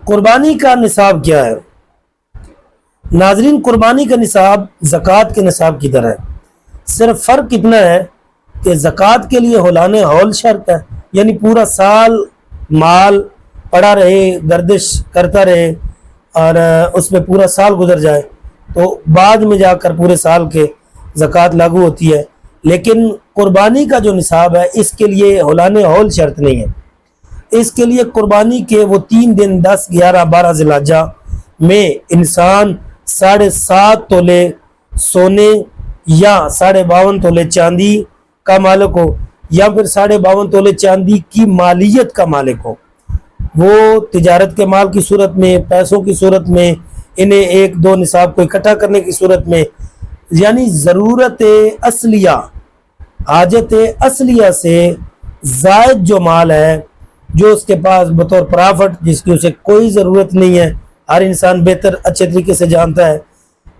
قربانی کا نصاب کیا ہے؟ ناظرین، قربانی کا نصاب زکوٰۃ کے نصاب کی طرح ہے، صرف فرق اتنا ہے کہ زکوٰۃ کے لیے ہولان ہول شرط ہے، یعنی پورا سال مال پڑا رہے، گردش کرتا رہے اور اس میں پورا سال گزر جائے تو بعد میں جا کر پورے سال کے زکوٰۃ لاگو ہوتی ہے۔ لیکن قربانی کا جو نصاب ہے اس کے لیے ہولان ہول شرط نہیں ہے۔ اس کے لیے قربانی کے وہ 3 دن 10، 11، 12 ذی الحجہ میں انسان 7.5 تولے سونے یا 52.5 تولے چاندی کا مالک ہو، یا پھر 52.5 تولے چاندی کی مالیت کا مالک ہو۔ وہ تجارت کے مال کی صورت میں، پیسوں کی صورت میں، انہیں 1-2 نصاب کو اکٹھا کرنے کی صورت میں، یعنی ضرورت اصلیہ، حاجت اصلیہ سے زائد جو مال ہے، جو اس کے پاس بطور پرافٹ، جس کی اسے کوئی ضرورت نہیں ہے، ہر انسان بہتر اچھے طریقے سے جانتا ہے،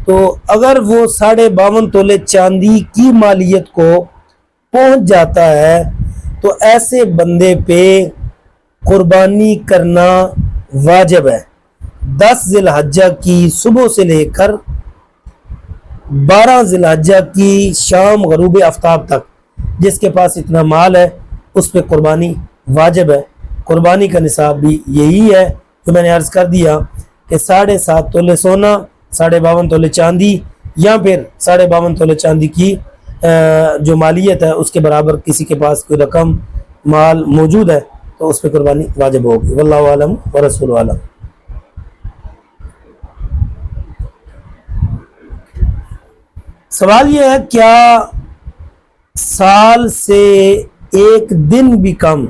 تو اگر وہ 52.5 تولے چاندی کی مالیت کو پہنچ جاتا ہے تو ایسے بندے پہ قربانی کرنا واجب ہے۔ 10 ذی الحجہ کی صبح سے لے کر 12 ذی الحجہ کی شام غروب آفتاب تک جس کے پاس اتنا مال ہے اس پہ قربانی واجب ہے۔ قربانی کا نصاب بھی یہی ہے جو میں نے عرض کر دیا کہ 7.5 تولے سونا، 52.5 تولے چاندی، یا پھر 52.5 تولے چاندی کی جو مالیت ہے اس کے برابر کسی کے پاس کوئی رقم مال موجود ہے تو اس پہ قربانی واجب ہوگی۔ واللہ عالم ورسول عالم۔ سوال یہ ہے، کیا سال سے 1 دن بھی کم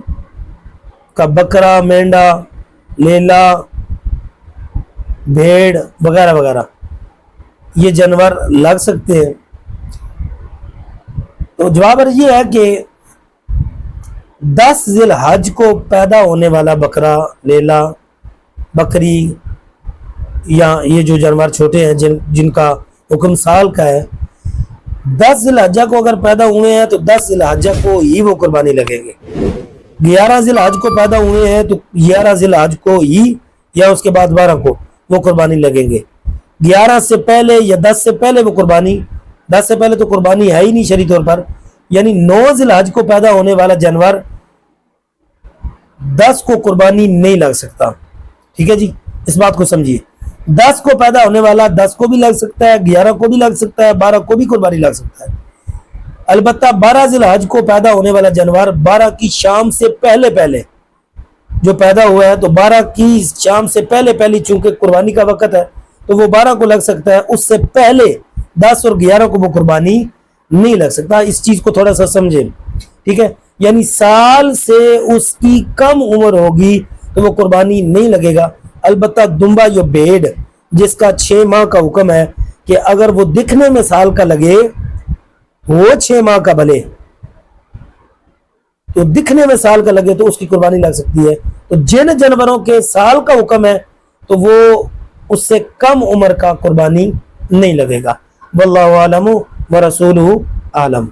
کا بکرا، مینڈا، لیلا، بھیڑ وغیرہ وغیرہ یہ جانور لگ سکتے ہیں؟ تو جواب یہ ہے کہ 10 ذی الحج کو پیدا ہونے والا بکرا، لیلا، بکری یا یہ جو جانور چھوٹے ہیں جن کا حکم سال کا ہے، 10 ذی الحجہ کو اگر پیدا ہوئے ہیں تو 10 ذی الحجہ کو ہی وہ قربانی لگیں گے۔ 11 ذی الحج کو پیدا ہوئے ہیں تو 11 ذی الحج کو ہی یا اس کے بعد 12 کو وہ قربانی لگیں گے۔ 11 سے پہلے یا 10 سے پہلے وہ قربانی، 10 سے پہلے تو قربانی ہے ہی نہیں شرعی طور پر، یعنی 9 ذی الحج کو پیدا ہونے والا جانور 10 کو قربانی نہیں لگ سکتا۔ ٹھیک ہے جی، اس بات کو سمجھیے، 10 کو پیدا ہونے والا 10 کو بھی لگ سکتا ہے، 11 کو بھی لگ سکتا ہے، 12 کو بھی قربانی لگ سکتا ہے۔ البتہ 12 ذی الحج کو پیدا ہونے والا جانور 12 کی شام سے پہلے پہلے جو پیدا ہوا ہے تو 12 کی شام سے پہلے پہلی چونکہ قربانی کا وقت ہے تو وہ 12 کو لگ سکتا ہے، اس سے پہلے 10 اور 11 کو وہ قربانی نہیں لگ سکتا۔ اس چیز کو تھوڑا سا سمجھیں، ٹھیک ہے؟ یعنی سال سے اس کی کم عمر ہوگی تو وہ قربانی نہیں لگے گا۔ البتہ دمبا یا بھیڑ جس کا 6 ماہ کا حکم ہے کہ اگر وہ دکھنے میں سال کا لگے، وہ 6 ماہ کا بھلے تو دکھنے میں سال کا لگے تو اس کی قربانی لگ سکتی ہے۔ تو جن جانوروں کے سال کا حکم ہے تو وہ اس سے کم عمر کا قربانی نہیں لگے گا۔ واللہ عالم ورسولہ عالم۔